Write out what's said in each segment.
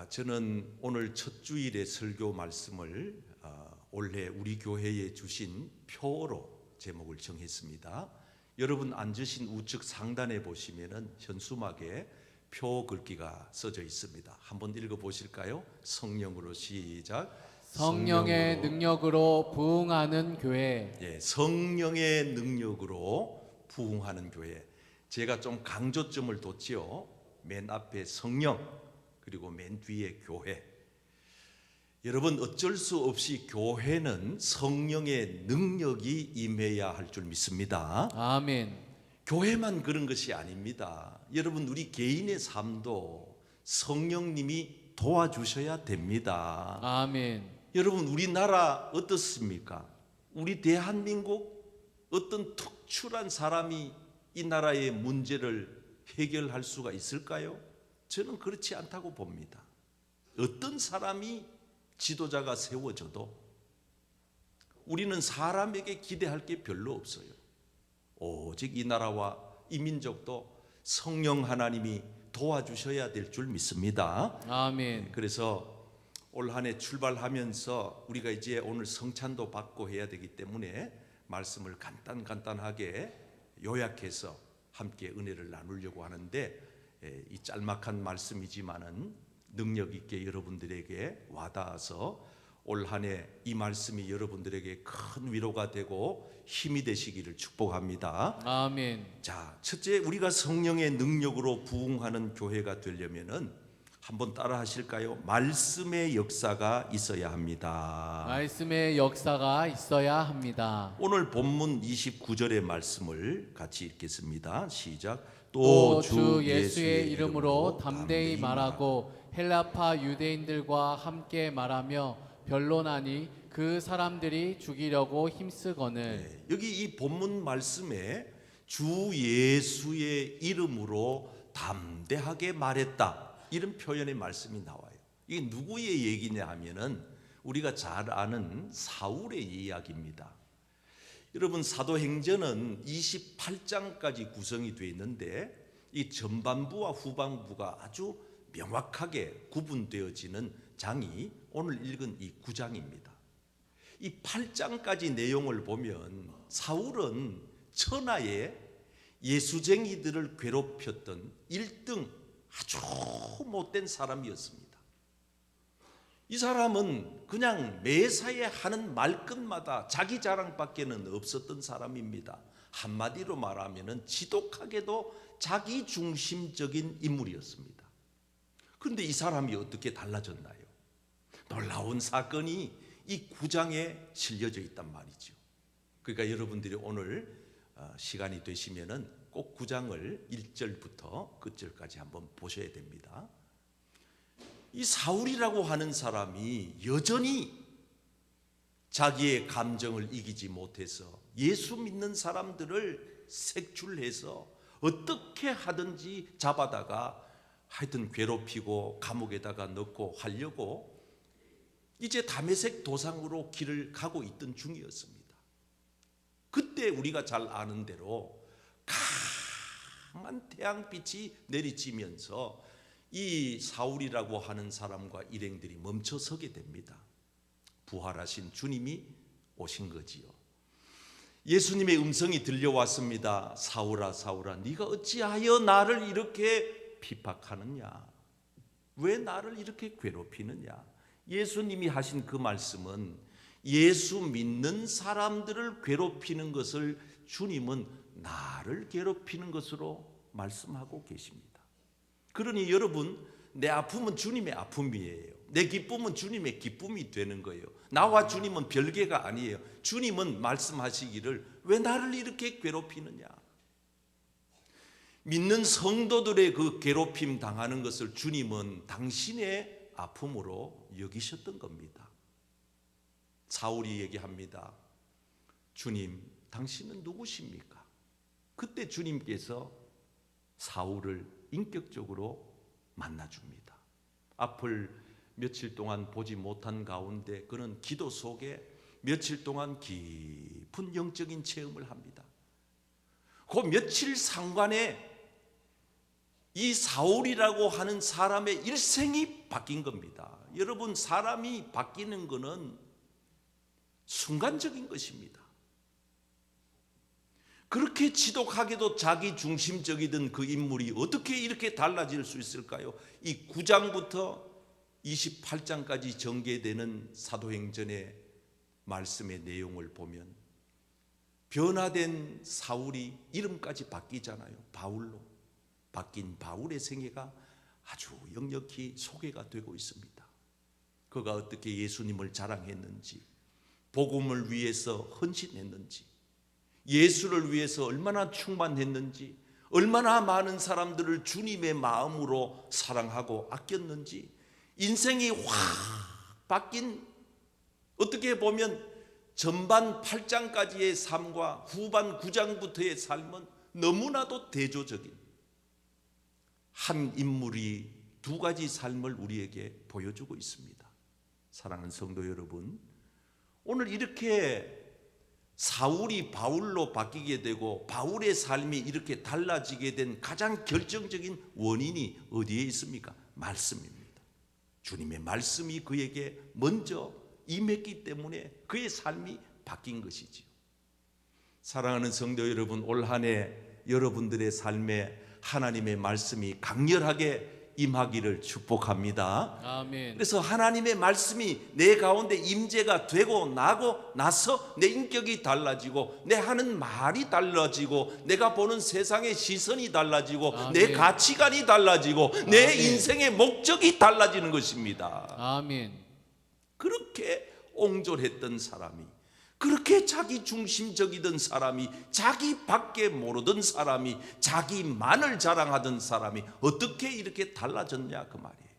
저는 오늘 첫 주일의 설교 말씀을 올해 우리 교회에 주신 표로 제목을 정했습니다. 여러분 앉으신 우측 상단에 보시면은 현수막에 표 글귀가 써져 있습니다. 한번 읽어 보실까요? 성령으로 시작. 성령의 능력으로 부흥하는 교회. 예, 성령의 능력으로 부흥하는 교회. 제가 좀 강조점을 뒀지요. 맨 앞에 성령, 그리고 맨 뒤에 교회. 여러분, 어쩔 수 없이 교회는 성령의 능력이 임해야 할 줄 믿습니다. 아멘. 교회만 그런 것이 아닙니다. 여러분, 우리 개인의 삶도 성령님이 도와주셔야 됩니다. 아멘. 여러분, 우리나라 어떻습니까? 우리 대한민국 어떤 특출한 사람이 이 나라의 문제를 해결할 수가 있을까요? 저는 그렇지 않다고 봅니다. 어떤 사람이 지도자가 세워져도 우리는 사람에게 기대할 게 별로 없어요. 오직 이 나라와 이 민족도 성령 하나님이 도와주셔야 될 줄 믿습니다. 아멘. 그래서 올 한 해 출발하면서 우리가 이제 오늘 성찬도 받고 해야 되기 때문에 말씀을 간단하게 요약해서 함께 은혜를 나누려고 하는데, 이 짤막한 말씀이지만은 능력 있게 여러분들에게 와닿아서 올 한 해 이 말씀이 여러분들에게 큰 위로가 되고 힘이 되시기를 축복합니다. 아멘. 자, 첫째, 우리가 성령의 능력으로 부흥하는 교회가 되려면은 한번 따라 하실까요? 말씀의 역사가 있어야 합니다. 말씀의 역사가 있어야 합니다. 오늘 본문 29절의 말씀을 같이 읽겠습니다. 시작. 또 주 예수의 이름으로 담대히 말하고 헬라파 유대인들과 함께 말하며 변론하니 그 사람들이 죽이려고 힘쓰거늘. 여기 이 본문 말씀에 주 예수의 이름으로 담대하게 말했다, 이런 표현의 말씀이 나와요. 이게 누구의 얘기냐 하면은 우리가 잘 아는 사울의 이야기입니다. 여러분, 사도행전은 28장까지 구성이 되어 있는데 이 전반부와 후반부가 아주 명확하게 구분되어지는 장이 오늘 읽은 이 9장입니다. 이 8장까지 내용을 보면 사울은 천하의 예수쟁이들을 괴롭혔던 1등 아주 못된 사람이었습니다. 이 사람은 그냥 매사에 하는 말끝마다 자기 자랑밖에는 없었던 사람입니다. 한마디로 말하면 지독하게도 자기 중심적인 인물이었습니다. 그런데 이 사람이 어떻게 달라졌나요? 놀라운 사건이 이 9장에 실려져 있단 말이죠. 그러니까 여러분들이 오늘 시간이 되시면은 꼭 9장을 1절부터 끝절까지 한번 보셔야 됩니다. 이 사울이라고 하는 사람이 여전히 자기의 감정을 이기지 못해서 예수 믿는 사람들을 색출해서 어떻게 하든지 잡아다가 하여튼 괴롭히고 감옥에다가 넣고 하려고 이제 다메섹 도상으로 길을 가고 있던 중이었습니다. 그때 우리가 잘 아는 대로 강한 태양빛이 내리치면서 이 사울이라고 하는 사람과 일행들이 멈춰서게 됩니다. 부활하신 주님이 오신 거지요. 예수님의 음성이 들려왔습니다. 사울아, 사울아, 네가 어찌하여 나를 이렇게 핍박하느냐? 왜 나를 이렇게 괴롭히느냐? 예수님이 하신 그 말씀은 예수 믿는 사람들을 괴롭히는 것을 주님은 나를 괴롭히는 것으로 말씀하고 계십니다. 그러니 여러분, 내 아픔은 주님의 아픔이에요. 내 기쁨은 주님의 기쁨이 되는 거예요. 나와 주님은 별개가 아니에요. 주님은 말씀하시기를 왜 나를 이렇게 괴롭히느냐? 믿는 성도들의 그 괴롭힘 당하는 것을 주님은 당신의 아픔으로 여기셨던 겁니다. 사울이 얘기합니다. 주님, 당신은 누구십니까? 그때 주님께서 사울을 인격적으로 만나줍니다. 앞을 며칠 동안 보지 못한 가운데 그는 기도 속에 며칠 동안 깊은 영적인 체험을 합니다. 그 며칠 상관에 이 사울이라고 하는 사람의 일생이 바뀐 겁니다. 여러분, 사람이 바뀌는 것은 순간적인 것입니다. 그렇게 지독하게도 자기 중심적이던 그 인물이 어떻게 이렇게 달라질 수 있을까요? 이 9장부터 28장까지 전개되는 사도행전의 말씀의 내용을 보면 변화된 사울이 이름까지 바뀌잖아요. 바울로 바뀐 바울의 생애가 아주 역력히 소개가 되고 있습니다. 그가 어떻게 예수님을 자랑했는지, 복음을 위해서 헌신했는지, 예수를 위해서 얼마나 충만했는지, 얼마나 많은 사람들을 주님의 마음으로 사랑하고 아꼈는지, 인생이 확 바뀐, 어떻게 보면 전반 8장까지의 삶과 후반 9장부터의 삶은 너무나도 대조적인 한 인물이 두 가지 삶을 우리에게 보여주고 있습니다. 사랑하는 성도 여러분, 오늘 이렇게 사울이 바울로 바뀌게 되고 바울의 삶이 이렇게 달라지게 된 가장 결정적인 원인이 어디에 있습니까? 말씀입니다. 주님의 말씀이 그에게 먼저 임했기 때문에 그의 삶이 바뀐 것이지요. 사랑하는 성도 여러분, 올 한 해 여러분들의 삶에 하나님의 말씀이 강렬하게 임하기를 축복합니다. 아멘. 그래서 하나님의 말씀이 내 가운데 임재가 되고 나서 내 인격이 달라지고 내 하는 말이 달라지고 내가 보는 세상의 시선이 달라지고 아멘. 내 가치관이 달라지고 내 아멘. 인생의 목적이 달라지는 것입니다. 아멘. 그렇게 옹졸했던 사람이, 그렇게 자기 중심적이던 사람이, 자기밖에 모르던 사람이, 자기만을 자랑하던 사람이 어떻게 이렇게 달라졌냐 그 말이에요.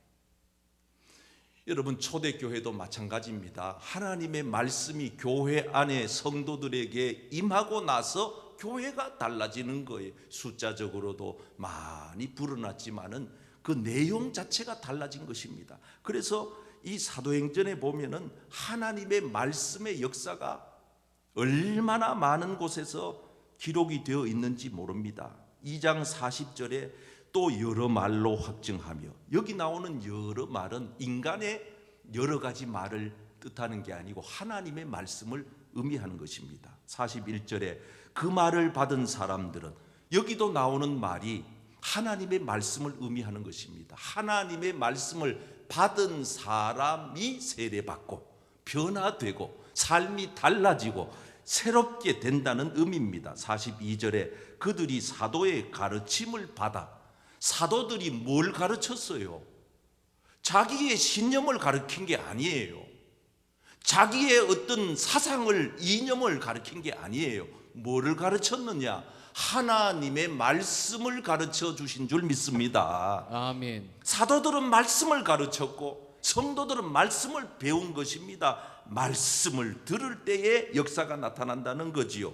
여러분, 초대교회도 마찬가지입니다. 하나님의 말씀이 교회 안에 성도들에게 임하고 나서 교회가 달라지는 거예요. 숫자적으로도 많이 불어났지만은 그 내용 자체가 달라진 것입니다. 그래서 이 사도행전에 보면은 하나님의 말씀의 역사가 얼마나 많은 곳에서 기록이 되어 있는지 모릅니다. 2장 40절에 또 여러 말로 확증하며, 여기 나오는 여러 말은 인간의 여러 가지 말을 뜻하는 게 아니고 하나님의 말씀을 의미하는 것입니다. 41절에 그 말을 받은 사람들은, 여기도 나오는 말이 하나님의 말씀을 의미하는 것입니다. 하나님의 말씀을 받은 사람이 세례받고 변화되고 삶이 달라지고 새롭게 된다는 의미입니다. 42절에 그들이 사도의 가르침을 받아, 사도들이 뭘 가르쳤어요? 자기의 신념을 가르친 게 아니에요. 자기의 어떤 사상을, 이념을 가르친 게 아니에요. 뭐를 가르쳤느냐? 하나님의 말씀을 가르쳐 주신 줄 믿습니다. 아멘. 사도들은 말씀을 가르쳤고 성도들은 말씀을 배운 것입니다. 말씀을 들을 때에 역사가 나타난다는 거지요.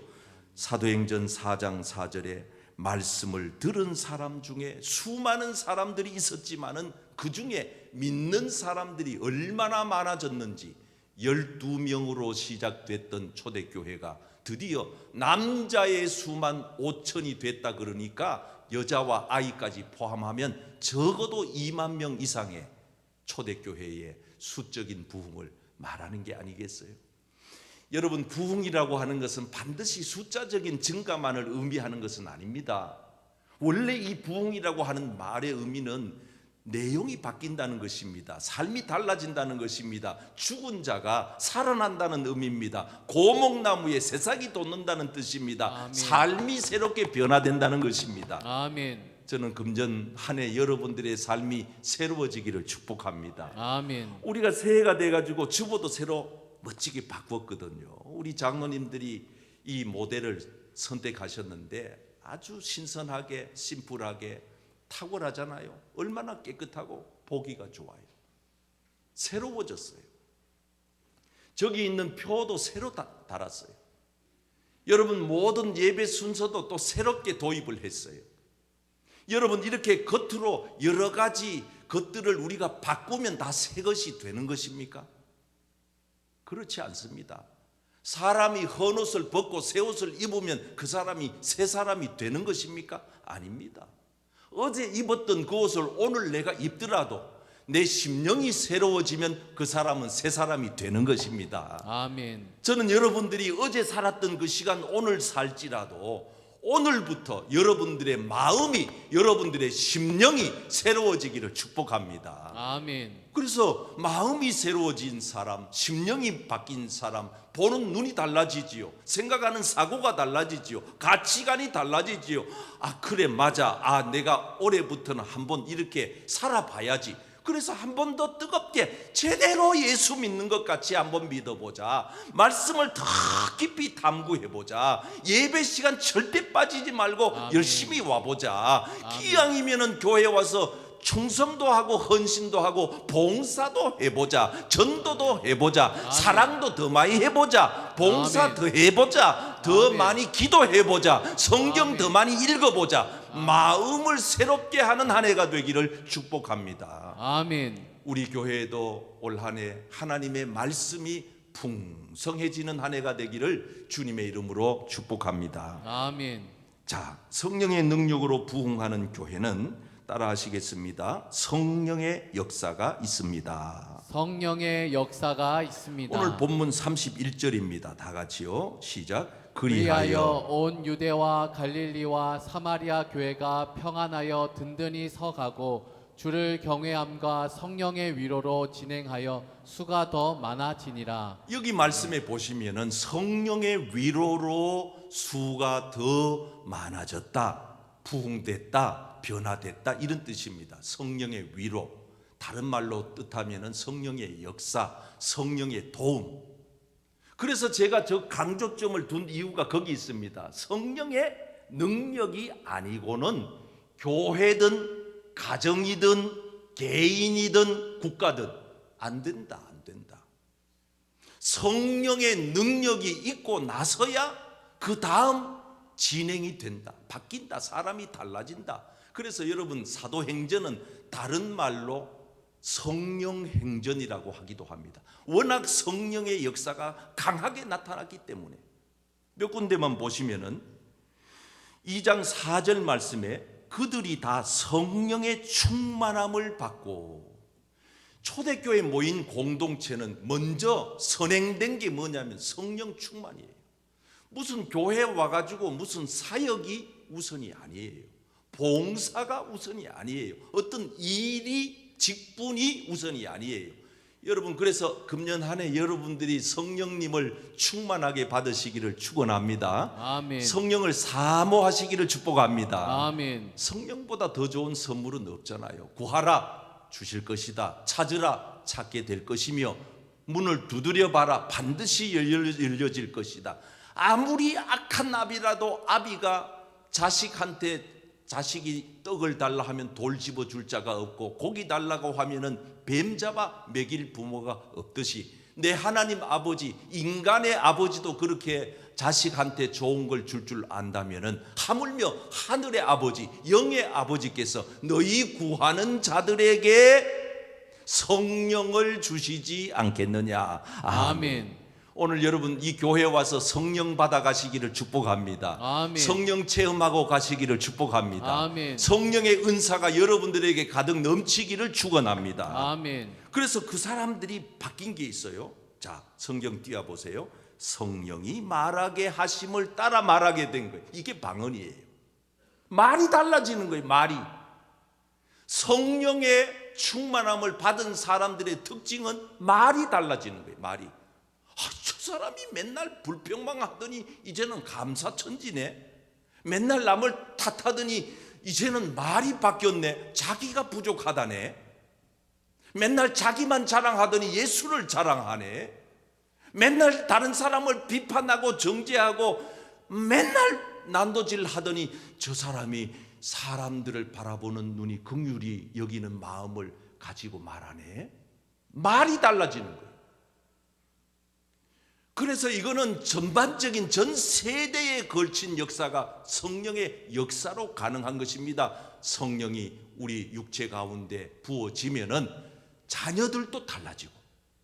사도행전 4장 4절에 말씀을 들은 사람 중에 수많은 사람들이 있었지만은 그 중에 믿는 사람들이 얼마나 많아졌는지, 12명으로 시작됐던 초대교회가 드디어 남자의 수만 5천이 됐다 그러니까 여자와 아이까지 포함하면 적어도 2만 명 이상의 초대교회의 수적인 부흥을 말하는 게 아니겠어요? 여러분, 부흥이라고 하는 것은 반드시 숫자적인 증가만을 의미하는 것은 아닙니다. 원래 이 부흥이라고 하는 말의 의미는 내용이 바뀐다는 것입니다. 삶이 달라진다는 것입니다. 죽은 자가 살아난다는 의미입니다. 고목나무에 새싹이 돋는다는 뜻입니다. 아멘. 삶이 새롭게 변화된다는 것입니다. 아멘. 저는 금전 한 해 여러분들의 삶이 새로워지기를 축복합니다. 아멘. 우리가 새해가 돼가지고 주보도 새로 멋지게 바꿨거든요. 우리 장로님들이 이 모델을 선택하셨는데 아주 신선하게, 심플하게, 탁월하잖아요. 얼마나 깨끗하고 보기가 좋아요. 새로워졌어요. 저기 있는 표도 새로 달았어요. 여러분, 모든 예배 순서도 또 새롭게 도입을 했어요. 여러분, 이렇게 겉으로 여러 가지 것들을 우리가 바꾸면 다 새 것이 되는 것입니까? 그렇지 않습니다. 사람이 헌 옷을 벗고 새 옷을 입으면 그 사람이 새 사람이 되는 것입니까? 아닙니다. 어제 입었던 그 옷을 오늘 내가 입더라도 내 심령이 새로워지면 그 사람은 새 사람이 되는 것입니다. 아멘. 저는 여러분들이 어제 살았던 그 시간 오늘 살지라도 오늘부터 여러분들의 마음이, 여러분들의 심령이 새로워지기를 축복합니다. 아멘. 그래서 마음이 새로워진 사람, 심령이 바뀐 사람, 보는 눈이 달라지지요. 생각하는 사고가 달라지지요. 가치관이 달라지지요. 아, 그래, 맞아. 아, 내가 올해부터는 한번 이렇게 살아봐야지. 그래서 한 번 더 뜨겁게 제대로 예수 믿는 것 같이 한번 믿어보자. 말씀을 더 깊이 탐구해보자. 예배 시간 절대 빠지지 말고 아멘. 열심히 와보자. 아멘. 기왕이면은 교회 와서 충성도 하고 헌신도 하고 봉사도 해보자. 전도도 해보자. 아멘. 사랑도 더 많이 해보자. 봉사 아멘. 더 해보자. 더 아멘. 많이 기도해보자. 성경 아멘. 더 많이 읽어보자. 마음을 새롭게 하는 한 해가 되기를 축복합니다. 아멘. 우리 교회에도 올 한 해 하나님의 말씀이 풍성해지는 한 해가 되기를 주님의 이름으로 축복합니다. 아멘. 자, 성령의 능력으로 부흥하는 교회는 따라 하시겠습니다. 성령의 역사가 있습니다. 성령의 역사가 있습니다. 오늘 본문 31절입니다. 다 같이요. 시작. 그리하여 온 유대와 갈릴리와 사마리아 교회가 평안하여 든든히 서가고 주를 경외함과 성령의 위로로 진행하여 수가 더 많아지니라. 여기 말씀에 보시면은 성령의 위로로 수가 더 많아졌다, 부흥됐다, 변화됐다 이런 뜻입니다. 성령의 위로, 다른 말로 뜻하면은 성령의 역사, 성령의 도움. 그래서 제가 저 강조점을 둔 이유가 거기 있습니다. 성령의 능력이 아니고는 교회든 가정이든 개인이든 국가든 안 된다, 안 된다. 성령의 능력이 있고 나서야 그 다음 진행이 된다, 바뀐다, 사람이 달라진다. 그래서 여러분 사도행전은 다른 말로 성령행전이라고 하기도 합니다. 워낙 성령의 역사가 강하게 나타났기 때문에. 몇 군데만 보시면은 2장 4절 말씀에 그들이 다 성령의 충만함을 받고, 초대교회 모인 공동체는 먼저 선행된 게 뭐냐면 성령 충만이에요. 무슨 교회 와가지고 무슨 사역이 우선이 아니에요. 봉사가 우선이 아니에요. 어떤 일이, 직분이 우선이 아니에요. 여러분, 그래서 금년 한 해 여러분들이 성령님을 충만하게 받으시기를 축원합니다. 아멘. 성령을 사모하시기를 축복합니다. 아멘. 성령보다 더 좋은 선물은 없잖아요. 구하라, 주실 것이다. 찾으라, 찾게 될 것이며, 문을 두드려 봐라, 반드시 열려질 것이다. 아무리 악한 아비라도 아비가 자식이 떡을 달라 하면 돌 집어줄 자가 없고, 고기 달라고 하면은 뱀 잡아 먹일 부모가 없듯이, 내 하나님 아버지, 인간의 아버지도 그렇게 자식한테 좋은 걸 줄 안다면은 하물며 하늘의 아버지, 영의 아버지께서 너희 구하는 자들에게 성령을 주시지 않겠느냐. 아멘. 오늘 여러분 이 교회 와서 성령 받아 가시기를 축복합니다. 아멘. 성령 체험하고 가시기를 축복합니다. 아멘. 성령의 은사가 여러분들에게 가득 넘치기를 축원합니다. 아멘. 그래서 그 사람들이 바뀐 게 있어요. 자, 성경 띄워 보세요. 성령이 말하게 하심을 따라 말하게 된 거예요. 이게 방언이에요. 말이 달라지는 거예요. 말이. 성령의 충만함을 받은 사람들의 특징은 말이 달라지는 거예요. 말이. 저 사람이 맨날 불평만 하더니 이제는 감사천지네. 맨날 남을 탓하더니 이제는 말이 바뀌었네. 자기가 부족하다네. 맨날 자기만 자랑하더니 예수를 자랑하네. 맨날 다른 사람을 비판하고 정죄하고 맨날 난도질 하더니 저 사람이 사람들을 바라보는 눈이 긍휼히 여기는 마음을 가지고 말하네. 말이 달라지는 거예요. 그래서 이거는 전반적인 전 세대에 걸친 역사가 성령의 역사로 가능한 것입니다. 성령이 우리 육체 가운데 부어지면은 자녀들도 달라지고,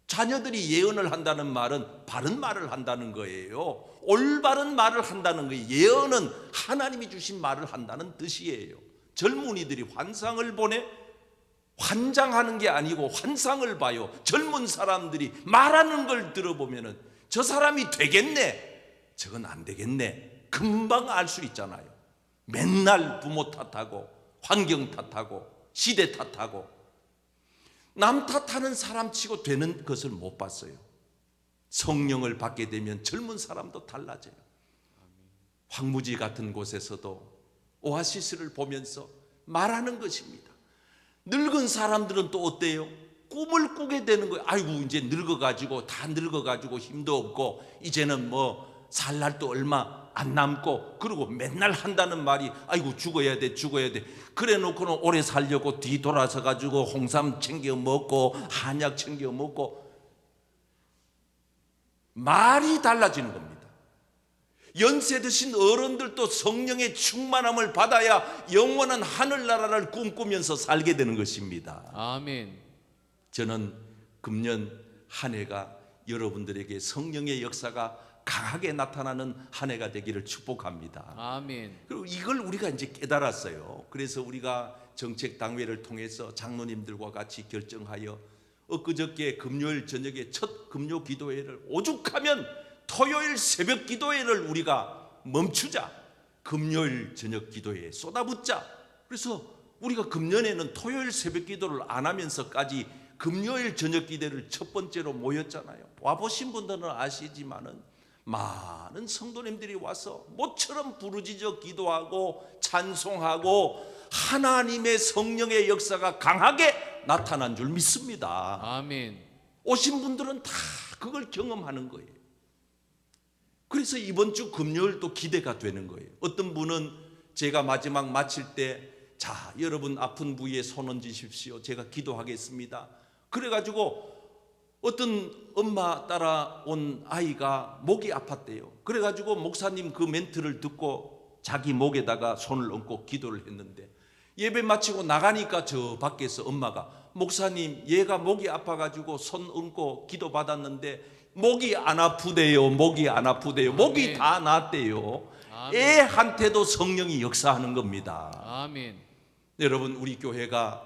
자녀들이 예언을 한다는 말은 바른 말을 한다는 거예요. 올바른 말을 한다는 거예요. 예언은 하나님이 주신 말을 한다는 뜻이에요. 젊은이들이 환상을 보내. 환장하는 게 아니고 환상을 봐요. 젊은 사람들이 말하는 걸 들어보면은 저 사람이 되겠네, 저건 안 되겠네, 금방 알 수 있잖아요. 맨날 부모 탓하고 환경 탓하고 시대 탓하고 남 탓하는 사람 치고 되는 것을 못 봤어요. 성령을 받게 되면 젊은 사람도 달라져요. 황무지 같은 곳에서도 오아시스를 보면서 말하는 것입니다. 늙은 사람들은 또 어때요? 꿈을 꾸게 되는 거예요. 아이고 이제 늙어가지고 다 늙어가지고 힘도 없고 이제는 뭐 살 날도 얼마 안 남고, 그리고 맨날 한다는 말이 아이고 죽어야 돼 죽어야 돼. 그래 놓고는 오래 살려고 뒤돌아서 가지고 홍삼 챙겨 먹고 한약 챙겨 먹고, 말이 달라지는 겁니다. 연세 드신 어른들도 성령의 충만함을 받아야 영원한 하늘나라를 꿈꾸면서 살게 되는 것입니다. 아멘. 저는 금년 한 해가 여러분들에게 성령의 역사가 강하게 나타나는 한 해가 되기를 축복합니다. 아멘. 그리고 이걸 우리가 이제 깨달았어요. 그래서 우리가 정책당회를 통해서 장로님들과 같이 결정하여 엊그저께 금요일 저녁에 첫 금요 기도회를 오죽하면 토요일 새벽 기도회를 우리가 멈추자, 금요일 저녁 기도회에 쏟아붓자. 그래서 우리가 금년에는 토요일 새벽 기도를 안 하면서까지 금요일 저녁 기도회를 첫 번째로 모였잖아요. 와보신 분들은 아시지만은 많은 성도님들이 와서 모처럼 부르짖어 기도하고 찬송하고 하나님의 성령의 역사가 강하게 나타난 줄 믿습니다. 아멘. 오신 분들은 다 그걸 경험하는 거예요. 그래서 이번 주 금요일도 기대가 되는 거예요. 어떤 분은 제가 마지막 마칠 때, 자 여러분 아픈 부위에 손 얹으십시오, 제가 기도하겠습니다. 그래가지고 어떤 엄마 따라온 아이가 목이 아팠대요. 그래가지고 목사님 그 멘트를 듣고 자기 목에다가 손을 얹고 기도를 했는데, 예배 마치고 나가니까 저 밖에서 엄마가 목사님 얘가 목이 아파가지고 손 얹고 기도 받았는데 목이 안 아프대요, 목이 안 아프대요, 목이 다 낫대요. 애한테도 성령이 역사하는 겁니다. 아멘. 여러분 우리 교회가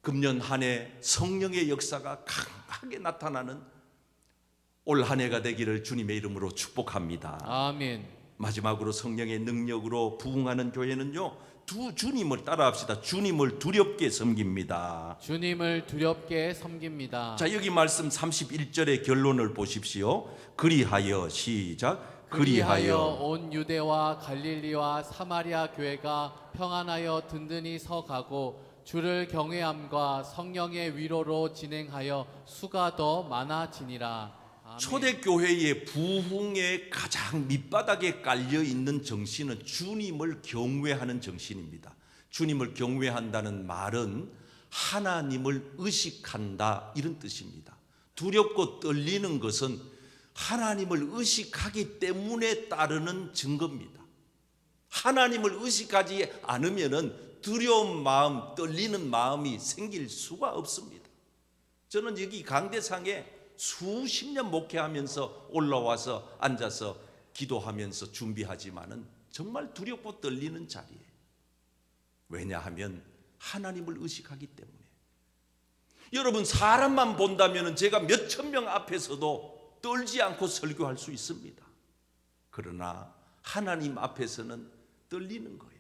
금년 한 해 성령의 역사가 강하게 나타나는 올 한 해가 되기를 주님의 이름으로 축복합니다. 아멘. 마지막으로 성령의 능력으로 부흥하는 교회는요, 두 주님을 따라합시다. 주님을 두렵게 섬깁니다. 주님을 두렵게 섬깁니다. 자, 여기 말씀 31절의 결론을 보십시오. 그리하여 시작. 그리하여 온 유대와 갈릴리와 사마리아 교회가 평안하여 든든히 서가고 주를 경외함과 성령의 위로로 진행하여 수가 더 많아지니라. 아멘. 초대교회의 부흥의 가장 밑바닥에 깔려 있는 정신은 주님을 경외하는 정신입니다. 주님을 경외한다는 말은 하나님을 의식한다, 이런 뜻입니다. 두렵고 떨리는 것은 하나님을 의식하기 때문에 따르는 증거입니다. 하나님을 의식하지 않으면은 두려운 마음, 떨리는 마음이 생길 수가 없습니다. 저는 여기 강대상에 수십 년 목회하면서 올라와서 앉아서 기도하면서 준비하지만은 정말 두렵고 떨리는 자리에. 왜냐하면 하나님을 의식하기 때문에. 여러분 사람만 본다면은 제가 몇천 명 앞에서도 떨지 않고 설교할 수 있습니다. 그러나 하나님 앞에서는 떨리는 거예요.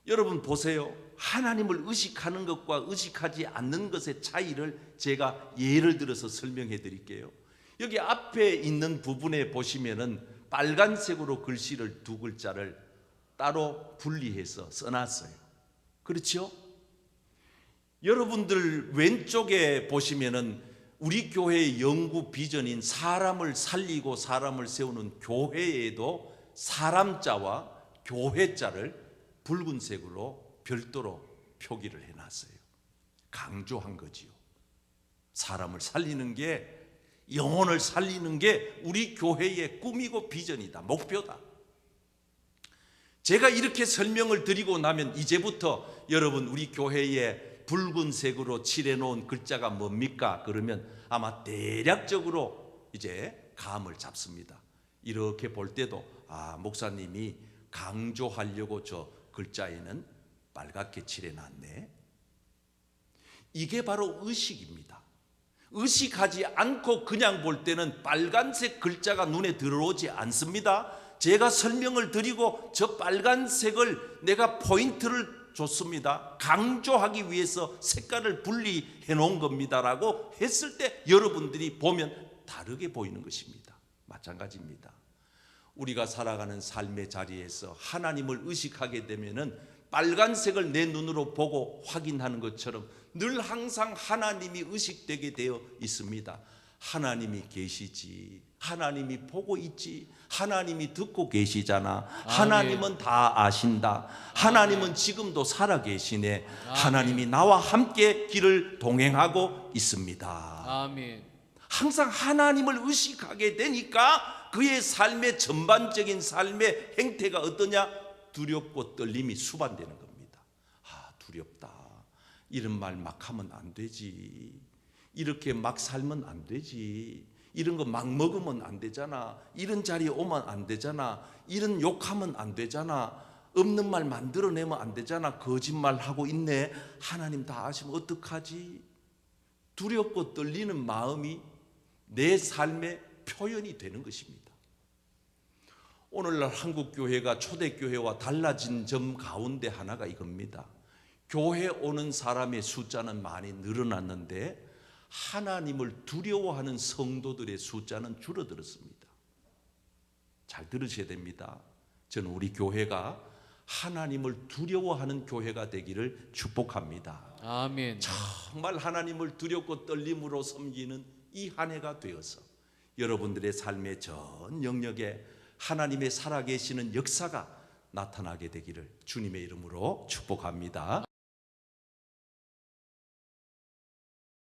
여러분 보세요. 하나님을 의식하는 것과 의식하지 않는 것의 차이를 제가 예를 들어서 설명해 드릴게요. 여기 앞에 있는 부분에 보시면은 빨간색으로 글씨를 두 글자를 따로 분리해서 써놨어요. 그렇죠? 여러분들 왼쪽에 보시면은 우리 교회의 영구 비전인 사람을 살리고 사람을 세우는 교회에도 사람자와 교회자를 붉은색으로 별도로 표기를 해놨어요. 강조한 거지요. 사람을 살리는 게, 영혼을 살리는 게 우리 교회의 꿈이고 비전이다, 목표다. 제가 이렇게 설명을 드리고 나면 이제부터 여러분 우리 교회에 붉은색으로 칠해놓은 글자가 뭡니까? 그러면 아마 대략적으로 이제 감을 잡습니다. 이렇게 볼 때도 목사님이 강조하려고 저 글자에는 빨갛게 칠해놨네. 이게 바로 의식입니다. 의식하지 않고 그냥 볼 때는 빨간색 글자가 눈에 들어오지 않습니다. 제가 설명을 드리고 저 빨간색을 내가 포인트를 줬습니다. 강조하기 위해서 색깔을 분리해 놓은 겁니다라고 했을 때 여러분들이 보면 다르게 보이는 것입니다. 마찬가지입니다. 우리가 살아가는 삶의 자리에서 하나님을 의식하게 되면은 빨간색을 내 눈으로 보고 확인하는 것처럼 늘 항상 하나님이 의식되게 되어 있습니다. 하나님이 계시지, 하나님이 보고 있지, 하나님이 듣고 계시잖아, 하나님은 다 아신다, 하나님은 지금도 살아계시네, 하나님이 나와 함께 길을 동행하고 있습니다. 아멘. 항상 하나님을 의식하게 되니까 그의 삶의 전반적인 삶의 행태가 어떠냐? 두렵고 떨림이 수반되는 겁니다. 두렵다. 이런 말 막 하면 안 되지. 이렇게 막 살면 안 되지. 이런 거 막 먹으면 안 되잖아. 이런 자리에 오면 안 되잖아. 이런 욕하면 안 되잖아. 없는 말 만들어내면 안 되잖아. 거짓말하고 있네. 하나님 다 아시면 어떡하지? 두렵고 떨리는 마음이 내 삶의 표현이 되는 것입니다. 오늘날 한국교회가 초대교회와 달라진 점 가운데 하나가 이겁니다. 교회 오는 사람의 숫자는 많이 늘어났는데 하나님을 두려워하는 성도들의 숫자는 줄어들었습니다. 잘 들으셔야 됩니다. 저는 우리 교회가 하나님을 두려워하는 교회가 되기를 축복합니다. 아멘. 정말 하나님을 두렵고 떨림으로 섬기는 이 한 해가 되어서 여러분들의 삶의 전 영역에 하나님의 살아계시는 역사가 나타나게 되기를 주님의 이름으로 축복합니다.